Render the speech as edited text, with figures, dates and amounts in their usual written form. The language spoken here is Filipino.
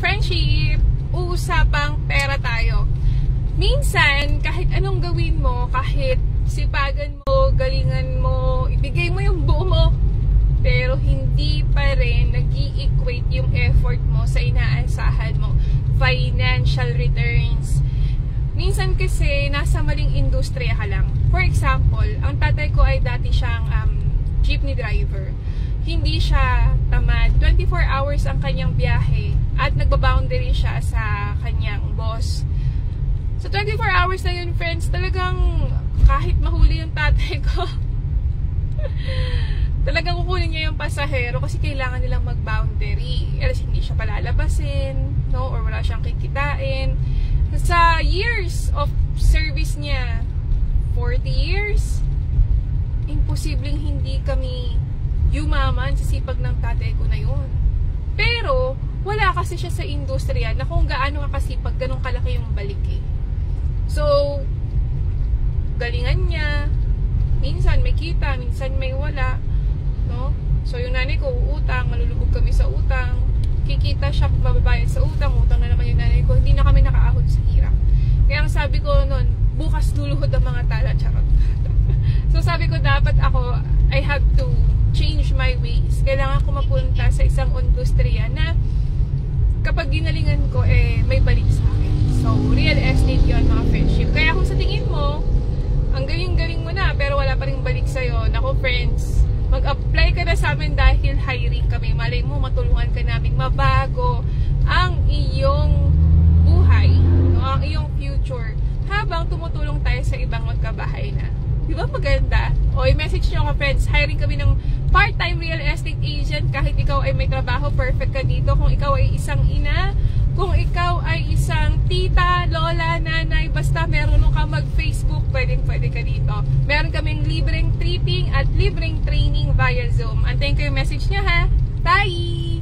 friendship, usapang pera tayo. Minsan, kahit anong gawin mo, kahit sipagan mo, galingan mo, ibigay mo yung buo mo, pero hindi pa rin nag-i-equate yung effort mo sa inaasahan mo financial returns. Minsan kasi nasa maling industriya ka lang. For example, ang tatay ko ay dati siyang jeepney driver. Hindi siya tamad. 24 hours ang kanyang biyahe at nagbaboundary siya sa kanyang boss. So 24 hours na yun, friends, talagang kahit mahuli yung tatay ko, talagang kukunin niya yung pasahero kasi kailangan nilang mag-boundary. Else hindi siya palalabasin, no? Or wala siyang kikitain. Sa years of service niya, 40 years, imposibleng hindi kami yumaman sa sipag ng tatay ko na yun. Pero, wala kasi siya sa industriya na kung gaano ka kasipag, ganun kalaki yung balik eh. So, galingan niya, minsan may kita, minsan may wala, no? So, yung nanay ko, utang, malulubog kami sa utang, kikita siya, bababayad sa utang, utang na naman yung nanay ko, hindi na kami nakaahon sa hirap. Kaya ang sabi ko noon, bukas luluhod ang mga tala, charot. So, sabi ko, dapat ako, I have to change my ways. Kailangan ko mapunta sa isang industriya na kapag ginalingan ko, may balik sa akin. So, real estate yun, mga friendship. Kaya kung sa tingin mo, ang galing-galing mo na, pero wala pa rin balik sa'yo, naku friends, mag-apply ka na sa amin dahil hiring kami. Malay mo, matulungan ka namin mabago ang iyong buhay, no? Ang iyong future, habang tumutulong tayo sa ibang magkabahay na. Di ba maganda? O, i-message nyo ako, friends, hiring kami ng part-time real estate agent. Kahit ikaw ay may trabaho, perfect ka dito. Kung ikaw ay isang ina, kung ikaw ay isang tita, lola, nanay, basta meron ka mag-Facebook, pwede ka dito. Meron kaming libreng tripping at libreng training via Zoom. Antayin ko yung message niya, ha? Bye!